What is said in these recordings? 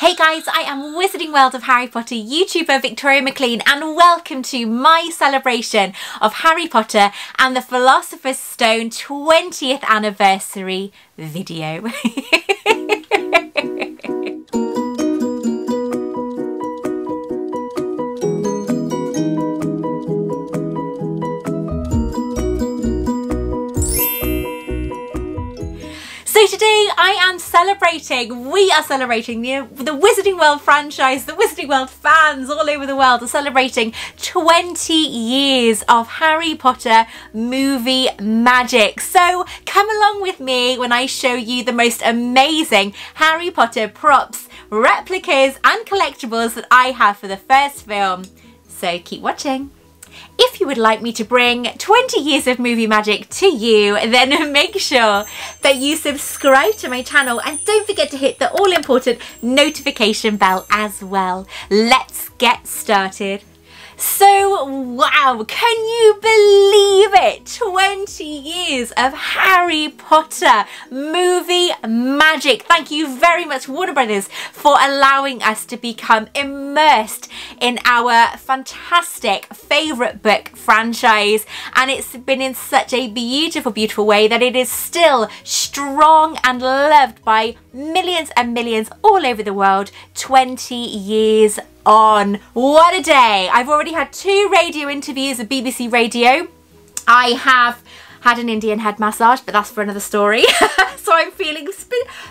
Hey guys, I am Wizarding World of Harry Potter YouTuber Victoria Maclean, and welcome to my celebration of Harry Potter and the Philosopher's Stone 20th anniversary video. So today we are celebrating the Wizarding World franchise, the Wizarding World fans all over the world are celebrating 20 years of Harry Potter movie magic. So come along with me when I show you the most amazing Harry Potter props, replicas and collectibles that I have for the first film. So keep watching. If you would like me to bring 20 years of movie magic to you, then make sure that you subscribe to my channel and don't forget to hit the all-important notification bell as well. Let's get started. So, wow, can you believe it? 20 years of Harry Potter movie magic. Thank you very much, Warner Brothers, for allowing us to become immersed in our fantastic favourite book franchise. And it's been in such a beautiful, beautiful way that it is still strong and loved by millions and millions all over the world. 20 years on. What a day. I've already had 2 radio interviews with BBC Radio. I have had an Indian head massage, but that's for another story. So I'm feeling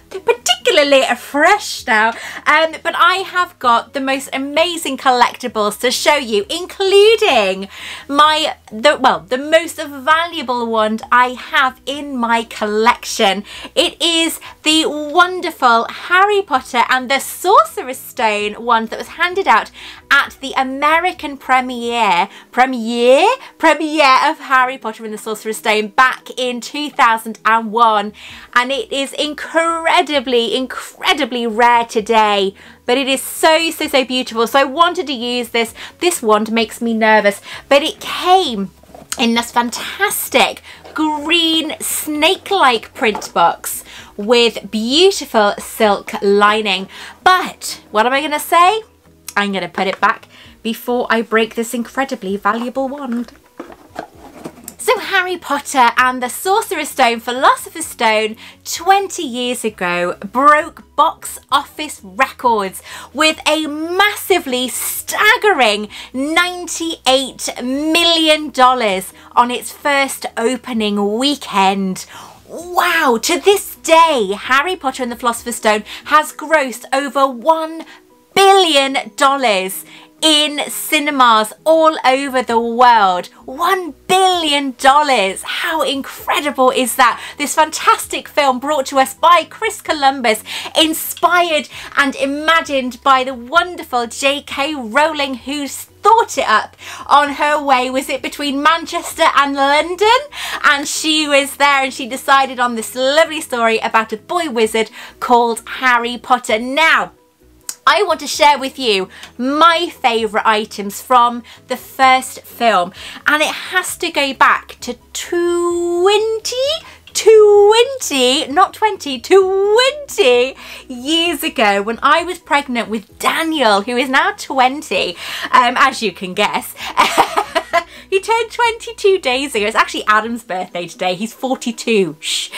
particularly fresh now. But I have got the most amazing collectibles to show you, including the most valuable wand I have in my collection. It is the wonderful Harry Potter and the Sorcerer's Stone wand that was handed out at the American premiere of Harry Potter and the Sorcerer's Stone back in 2001, and it is incredibly rare today, but it is so beautiful. So I wanted to use this wand. Makes me nervous, but it came in this fantastic green snake-like print box with beautiful silk lining. But what am I gonna say? I'm gonna put it back before I break this incredibly valuable wand. So Harry Potter and the Sorcerer's Stone, Philosopher's Stone, 20 years ago broke box office records with a massively staggering $98 million on its first opening weekend. Wow, to this day, Harry Potter and the Philosopher's Stone has grossed over $1 billion in cinemas all over the world. $1 billion. How incredible is that? This fantastic film brought to us by Chris Columbus, inspired and imagined by the wonderful J.K. Rowling, who thought it up on her way, was it between Manchester and London? And she was there and she decided on this lovely story about a boy wizard called Harry Potter. Now, I want to share with you my favourite items from the first film, and it has to go back to 20 years ago when I was pregnant with Daniel, who is now 20, as you can guess. He turned 22 days ago. It's actually Adam's birthday today. He's 42. Shh.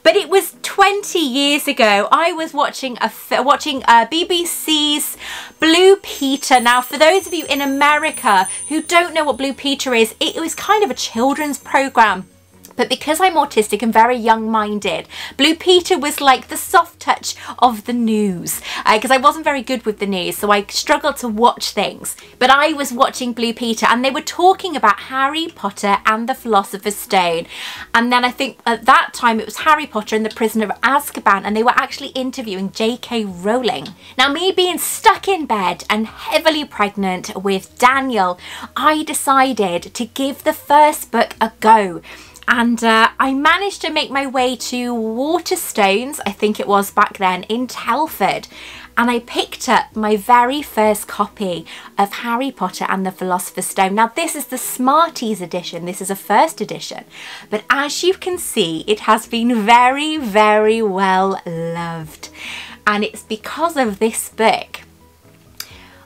But it was 20 years ago. I was watching BBC's Blue Peter. Now, for those of you in America who don't know what Blue Peter is, it was kind of a children's program. But because I'm autistic and very young-minded, Blue Peter was like the soft touch of the news, because I wasn't very good with the news, so I struggled to watch things. But I was watching Blue Peter and they were talking about Harry Potter and the Philosopher's Stone. And then I think at that time it was Harry Potter and the Prisoner of Azkaban, and they were actually interviewing J.K. Rowling. Now, me being stuck in bed and heavily pregnant with Daniel, I decided to give the first book a go. And I managed to make my way to Waterstones, I think it was back then, in Telford. And I picked up my very first copy of Harry Potter and the Philosopher's Stone. Now, this is the Smarties edition. This is a first edition. But as you can see, it has been very, very well loved. And it's because of this book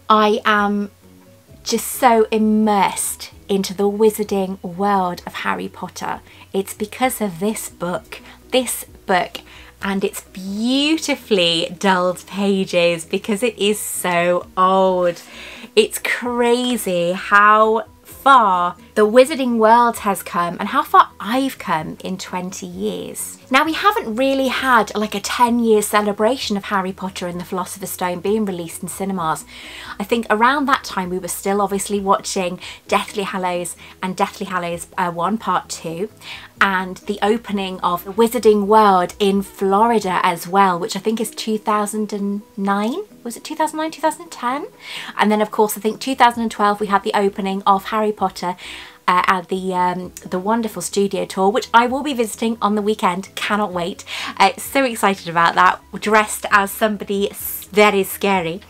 I am just so immersed into the wizarding world of Harry Potter. It's because of this book and its beautifully dulled pages, because it is so old. It's crazy how far the wizarding world has come and how far I've come in 20 years. Now, we haven't really had like a 10-year celebration of Harry Potter and the Philosopher's Stone being released in cinemas. I think around that time we were still obviously watching Deathly Hallows and Deathly Hallows 1 Part 2, and the opening of the Wizarding World in Florida as well, which I think is 2009. Was it 2009, 2010? And then of course I think 2012 we had the opening of Harry Potter at the wonderful studio tour, which I will be visiting on the weekend. Cannot wait. So excited about that, dressed as somebody very scary.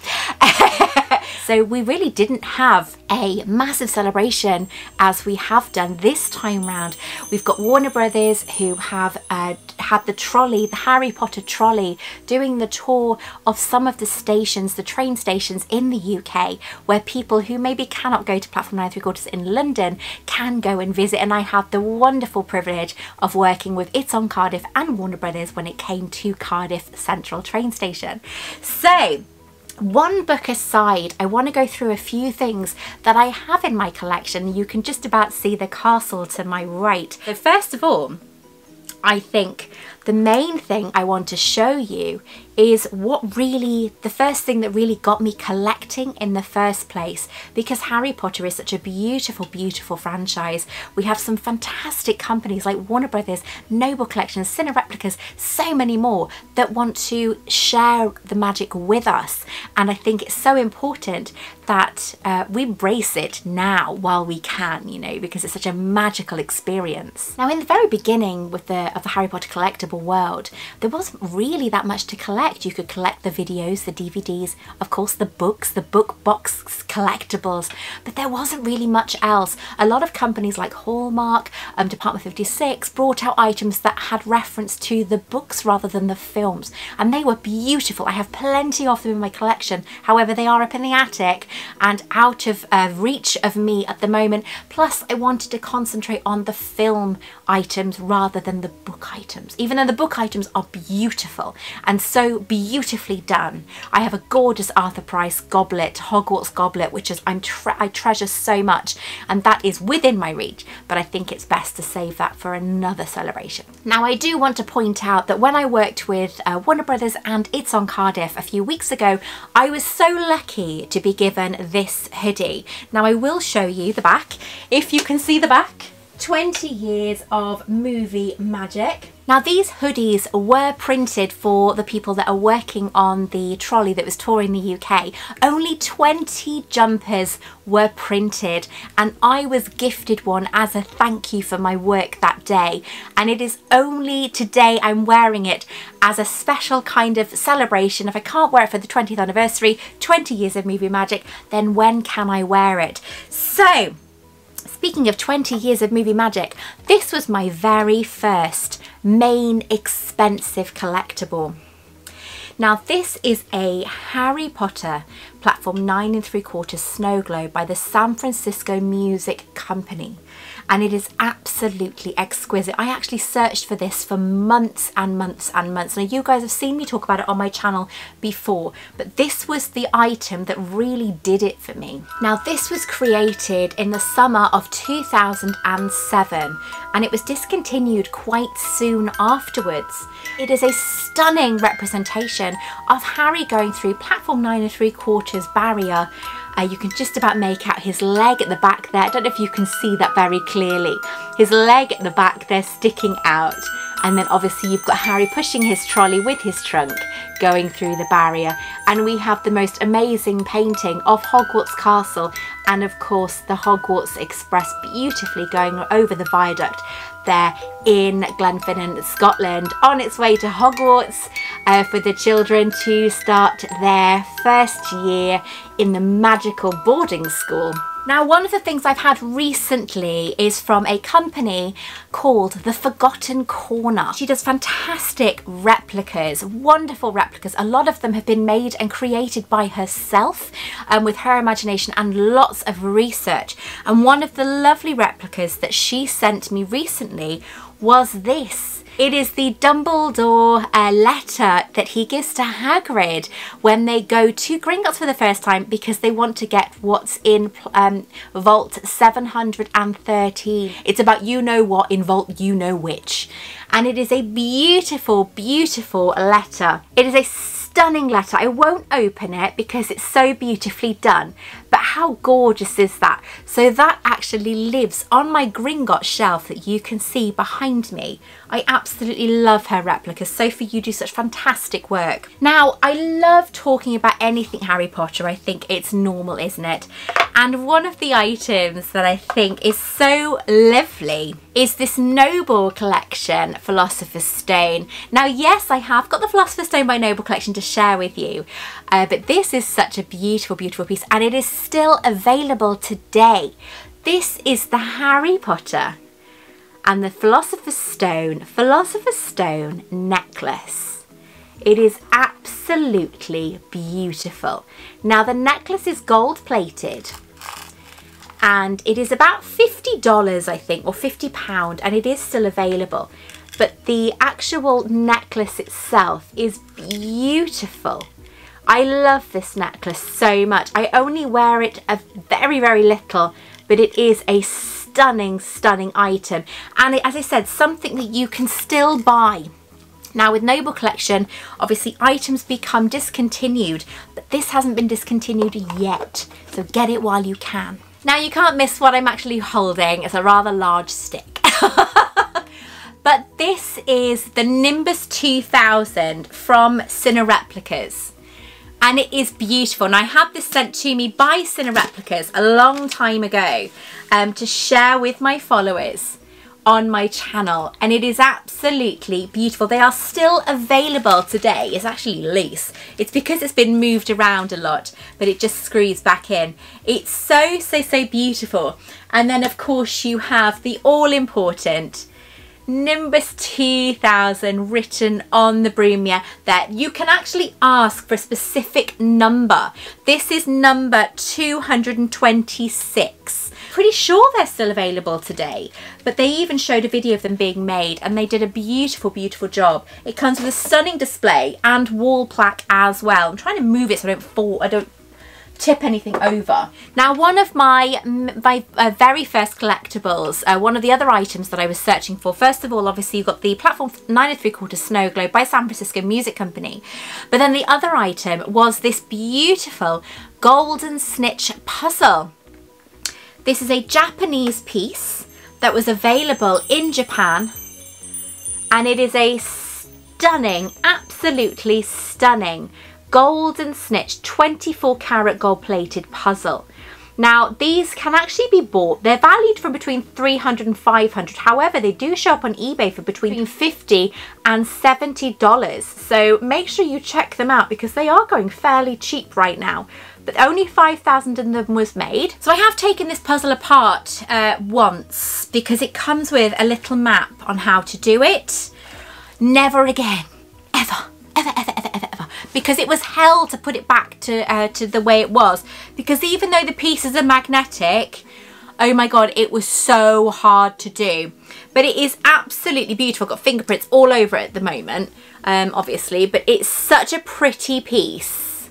So we really didn't have a massive celebration as we have done this time round. We've got Warner Brothers, who have had the trolley, the Harry Potter trolley, doing the tour of some of the stations, the train stations in the UK, where people who maybe cannot go to platform 9 3/4 in London can go and visit. And I had the wonderful privilege of working with It's on Cardiff and Warner Brothers when it came to Cardiff Central train station. So, one book aside, I want to go through a few things that I have in my collection. You can just about see the castle to my right. So first of all, I think the main thing I want to show you is what really, the first thing that really got me collecting in the first place, because Harry Potter is such a beautiful, beautiful franchise. We have some fantastic companies like Warner Brothers, Noble Collections, REPLICAs, so many more that want to share the magic with us. And I think it's so important that we embrace it now while we can, you know, because it's such a magical experience. Now, in the very beginning with the Harry Potter collectible world, there wasn't really that much to collect. You could collect the videos, the DVDs, of course the books, the book box collectibles, but there wasn't really much else. A lot of companies like Hallmark, Department 56 brought out items that had reference to the books rather than the films, and they were beautiful. I have plenty of them in my collection. However, they are up in the attic and out of reach of me at the moment. Plus, I wanted to concentrate on the film items rather than the book items, even though the book items are beautiful and so beautifully done. I have a gorgeous Arthur Price goblet, Hogwarts goblet, which is I treasure so much, and that is within my reach, but I think it's best to save that for another celebration. Now, I do want to point out that when I worked with Warner Brothers and It's on Cardiff a few weeks ago, I was so lucky to be given this hoodie. Now, I will show you the back, if you can see the back. 20 years of movie magic. Now, these hoodies were printed for the people that are working on the trolley that was touring the UK. Only 20 jumpers were printed, and I was gifted one as a thank you for my work that day. And it is only today I'm wearing it as a special kind of celebration. If I can't wear it for the 20th anniversary, 20 years of movie magic, then when can I wear it? So, speaking of 20 years of movie magic, this was my very first main expensive collectible. Now, this is a Harry Potter platform 9 3/4 snow globe by the San Francisco Music Company, and it is absolutely exquisite. I actually searched for this for months and months and months. Now, you guys have seen me talk about it on my channel before, but this was the item that really did it for me. Now, this was created in the summer of 2007, and it was discontinued quite soon afterwards. It is a stunning representation of Harry going through platform 9 3/4 barrier. You can just about make out his leg at the back there. I don't know if you can see that very clearly. His leg at the back there sticking out. And then obviously you've got Harry pushing his trolley with his trunk going through the barrier. And we have the most amazing painting of Hogwarts Castle, and of course the Hogwarts Express beautifully going over the viaduct there in Glenfinnan, Scotland, on its way to Hogwarts for the children to start their first year in the magical boarding school. Now, one of the things I've had recently is from a company called The Forgotten Corner. She does fantastic replicas, wonderful replicas. A lot of them have been made and created by herself with her imagination and lots of research. And one of the lovely replicas that she sent me recently was this. It is the Dumbledore letter that he gives to Hagrid when they go to Gringotts for the first time because they want to get what's in Vault 713. It's about you know what in Vault you know which. And it is a beautiful, beautiful letter. It is a stunning letter. I won't open it because it's so beautifully done, but how gorgeous is that? So that actually lives on my Gringotts shelf that you can see behind me. I absolutely love her replicas. Sophie, you do such fantastic work. Now, I love talking about anything Harry Potter. I think it's normal, isn't it? And one of the items that I think is so lovely is this Noble Collection Philosopher's Stone. Now, yes, I have got the Philosopher's Stone by Noble Collection to share with you, but this is such a beautiful, beautiful piece, and it is still available today. This is the Harry Potter and the Philosopher's Stone necklace. It is absolutely beautiful. Now, the necklace is gold plated and it is about $50, I think, or £50, and it is still available. But the actual necklace itself is beautiful. I love this necklace so much. I only wear it a very, very little, but it is a stunning, stunning item. And it, as I said, something that you can still buy. Now, with Noble Collection, obviously items become discontinued, but this hasn't been discontinued yet. So get it while you can. Now, you can't miss what I'm actually holding. It's a rather large stick. But this is the NIMBUS 2000 from REPLICA. And it is beautiful. And I had this sent to me by REPLICA a long time ago to share with my followers on my channel. And it is absolutely beautiful. They are still available today. It's actually loose. It's because it's been moved around a lot, but it just screws back in. It's so, so, so beautiful. And then, of course, you have the all-important NIMBUS 2000 written on the bromia that you can actually ask for a specific number. This is number 226. Pretty sure they're still available today, but they even showed a video of them being made and they did a beautiful, beautiful job. It comes with a stunning display and wall plaque as well. I'm trying to move it so I don't tip anything over. Now, one of my very first collectibles, one of the other items that I was searching for, first of all, obviously you've got the Platform 9 3/4 Snow Globe by San Francisco Music Company, but then the other item was this beautiful golden snitch puzzle. This is a Japanese piece that was available in Japan, and it is a stunning, absolutely stunning golden snitch 24 karat gold plated puzzle. Now, these can actually be bought. They're valued from between $300 and $500. However, they do show up on eBay for between $50 and $70. So make sure you check them out because they are going fairly cheap right now. But only 5,000 of them was made. So I have taken this puzzle apart once because it comes with a little map on how to do it. Never again, ever, ever, ever, ever, ever, ever. Because it was hell to put it back to the way it was. Because even though the pieces are magnetic, oh my God, it was so hard to do. But it is absolutely beautiful. I've got fingerprints all over it at the moment, obviously. But it's such a pretty piece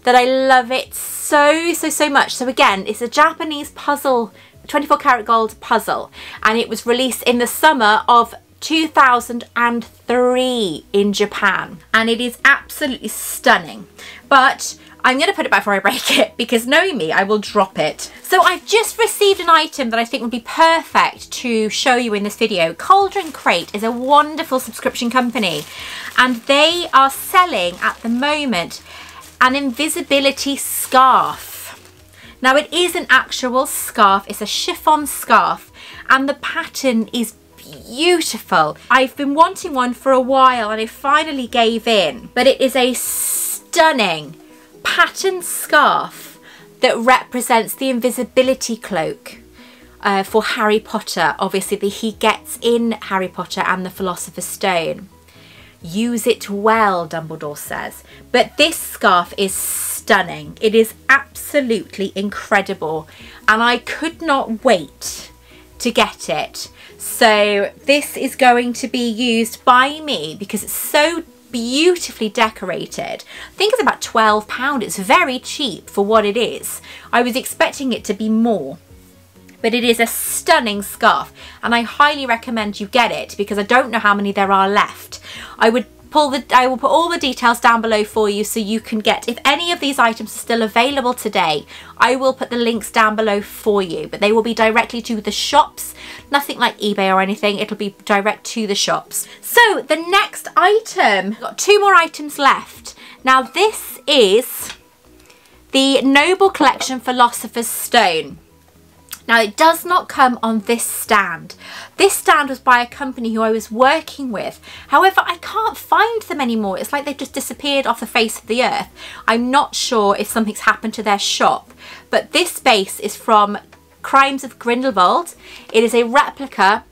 that I love it so, so, so much. So again, it's a Japanese puzzle, 24 karat gold puzzle. And it was released in the summer of 2003 in Japan. And it is absolutely stunning. But I'm going to put it back before I break it because knowing me, I will drop it. So I've just received an item that I think would be perfect to show you in this video. Cauldron Crate is a wonderful subscription company. And they are selling at the moment an invisibility scarf. Now, it is an actual scarf. It's a chiffon scarf and the pattern is beautiful. I've been wanting one for a while and I finally gave in, but it is a stunning pattern scarf that represents the invisibility cloak for Harry Potter, obviously, that he gets in Harry Potter and the Philosopher's Stone. Use it well, Dumbledore says. But this scarf is stunning. It is absolutely incredible, and I could not wait to get it. So this is going to be used by me because it's so beautifully decorated. I think it's about £12. It's very cheap for what it is. I was expecting it to be more, but it is a stunning scarf, and I highly recommend you get it because I don't know how many there are left. I will put all the details down below for you so you can get, if any of these items are still available today, I will put the links down below for you, but they will be directly to the shops, nothing like eBay or anything. It'll be direct to the shops. So the next item, got 2 more items left. Now this is the Noble Collection Philosopher's Stone. Now it does not come on this stand. This stand was by a company who I was working with. However, I can't find them anymore. It's like they've just disappeared off the face of the earth. I'm not sure if something's happened to their shop, but this base is from Crimes of Grindelwald. It is a replica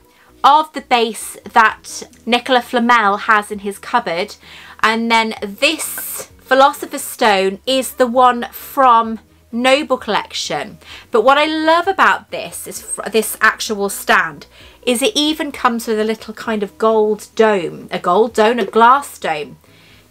of the base that Nicola Flamel has in his cupboard, and then this Philosopher's Stone is the one from Noble Collection. But what I love about this is this actual stand is it even comes with a little kind of gold dome, a glass dome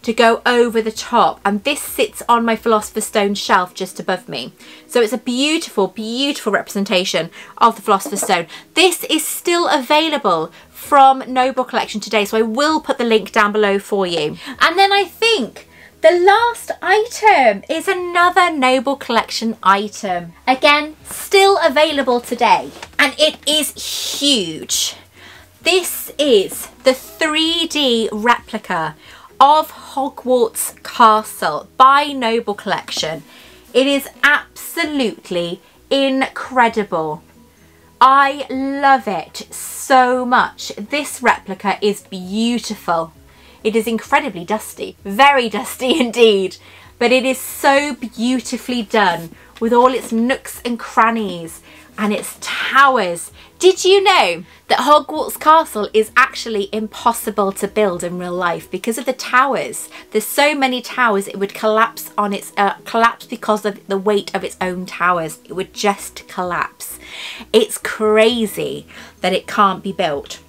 to go over the top, and this sits on my Philosopher's Stone shelf just above me. So it's a beautiful, beautiful representation of the Philosopher's Stone. This is still available from Noble Collection today, so I will put the link down below for you. And then I think the last item is another Noble Collection item. Again, still available today, and it is huge. This is the 3D replica of Hogwarts Castle by Noble Collection. It is absolutely incredible. I love it so much. This replica is beautiful. It is incredibly dusty, very dusty indeed, but it is so beautifully done with all its nooks and crannies and its towers. Did you know that Hogwarts Castle is actually impossible to build in real life because of the towers? There's so many towers it would collapse on its collapse because of the weight of its own towers. It would just collapse. It's crazy that it can't be built.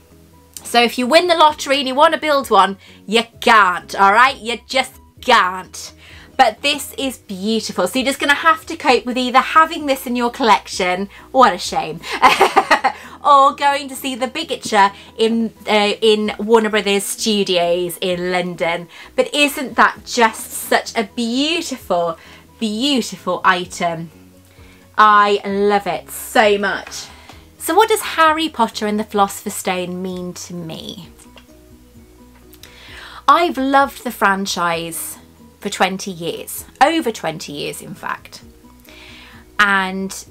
So if you win the lottery and you want to build one, you can't, all right? You just can't. But this is beautiful. So you're just going to have to cope with either having this in your collection, what a shame, or going to see the Bigature in Warner Brothers Studios in London. But isn't that just such a beautiful, beautiful item? I love it so much. So what does Harry Potter and the Philosopher's Stone mean to me? I've loved the franchise for 20 years, over 20 years in fact. And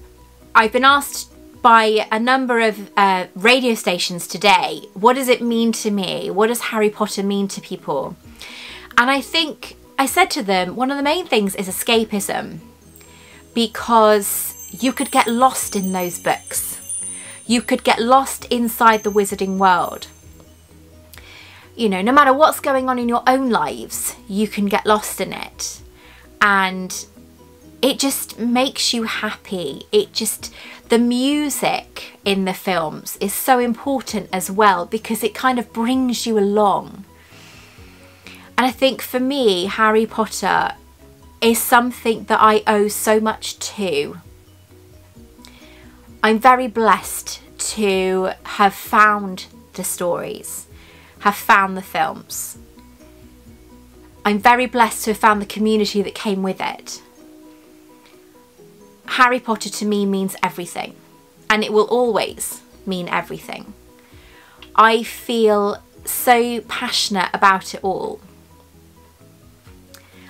I've been asked by a number of radio stations today, what does it mean to me? What does Harry Potter mean to people? And I think I said to them, one of the main things is escapism, because you could get lost in those books. You could get lost inside the wizarding world. You know, no matter what's going on in your own lives, you can get lost in it. And it just makes you happy. The music in the films is so important as well because it kind of brings you along. And I think for me, Harry Potter is something that I owe so much to. I'm very blessed to have found the stories, have found the films. I'm very blessed to have found the community that came with it. Harry Potter to me means everything, and it will always mean everything. I feel so passionate about it all.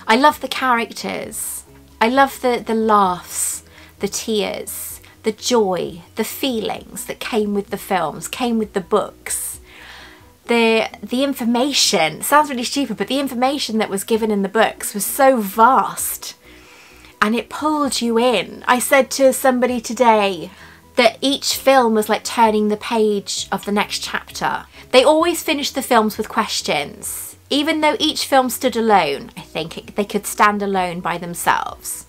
I love the characters. I love the laughs, the tears, the joy, the feelings that came with the films, came with the books. The information, sounds really stupid, but the information that was given in the books was so vast. and it pulled you in. I said to somebody today that each film was like turning the page of the next chapter. They always finish the films with questions. Even though each film stood alone, I think they could stand alone by themselves.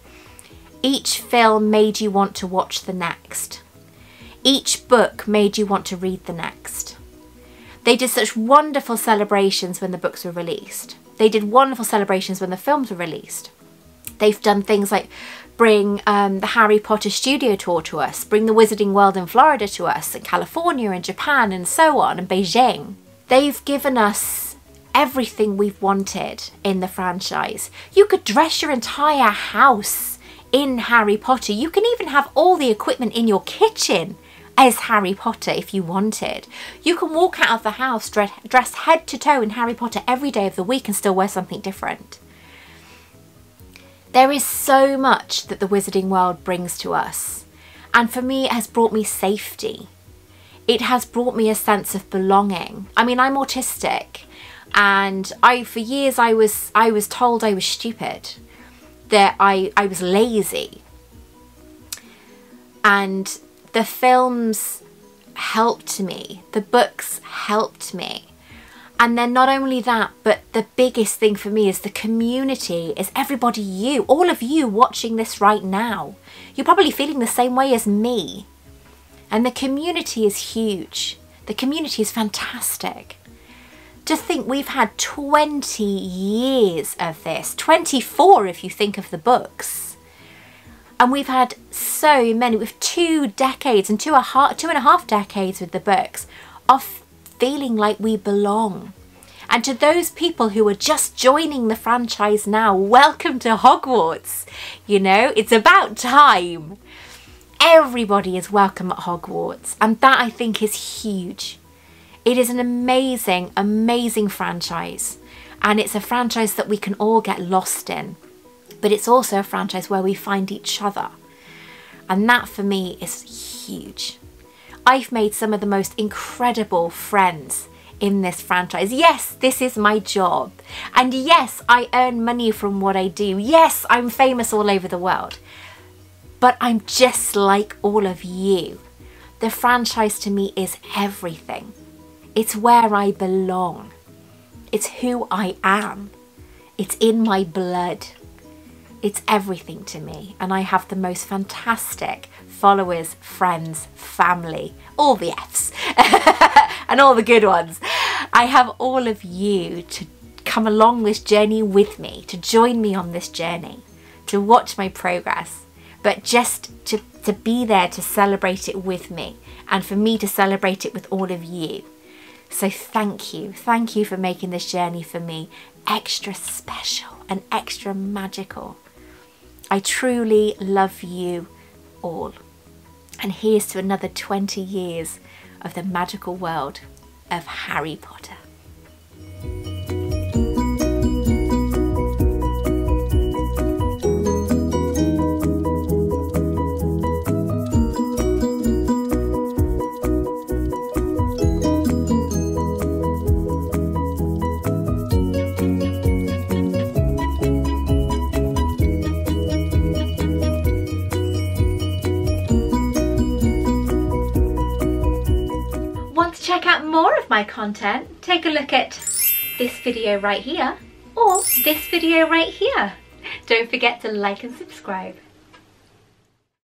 Each film made you want to watch the next. Each book made you want to read the next. They did such wonderful celebrations when the books were released. They did wonderful celebrations when the films were released. They've done things like bring the Harry Potter studio tour to us, bring the Wizarding World in Florida to us, and California and Japan and so on, and Beijing. They've given us everything we've wanted in the franchise. You could dress your entire house in Harry Potter. You can even have all the equipment in your kitchen as Harry Potter if you wanted. You can walk out of the house dressed head to toe in Harry Potter every day of the week and still wear something different. There is so much that the Wizarding World brings to us, and for me it has brought me safety. It has brought me a sense of belonging. I mean, I'm autistic, and for years I was told I was stupid, that I was lazy, and the films helped me, the books helped me. And then not only that, but the biggest thing for me is the community, is everybody, you, all of you watching this right now. You're probably feeling the same way as me. And the community is huge. The community is fantastic. To think we've had 20 years of this, 24 if you think of the books. And we've had so many, with 2 decades and two and a half decades with the books of feeling like we belong. And to those people who are just joining the franchise now, welcome to Hogwarts. You know, it's about time. Everybody is welcome at Hogwarts, and that I think is huge. It is an amazing, amazing franchise, and it's a franchise that we can all get lost in. But it's also a franchise where we find each other. And that for me is huge. I've made some of the most incredible friends in this franchise. Yes, this is my job. And yes, I earn money from what I do. Yes, I'm famous all over the world. But I'm just like all of you. The franchise to me is everything. It's where I belong. It's who I am. It's in my blood. It's everything to me, and I have the most fantastic followers, friends, family, all the F's and all the good ones. I have all of you to come along this journey with me, to join me on this journey, to watch my progress, but just to be there to celebrate it with me, and for me to celebrate it with all of you. So thank you for making this journey for me extra special and extra magical. I truly love you all. And here's to another 20 years of the magical world of Harry Potter. Check out more of my content, take a look at this video right here or this video right here. Don't forget to like and subscribe.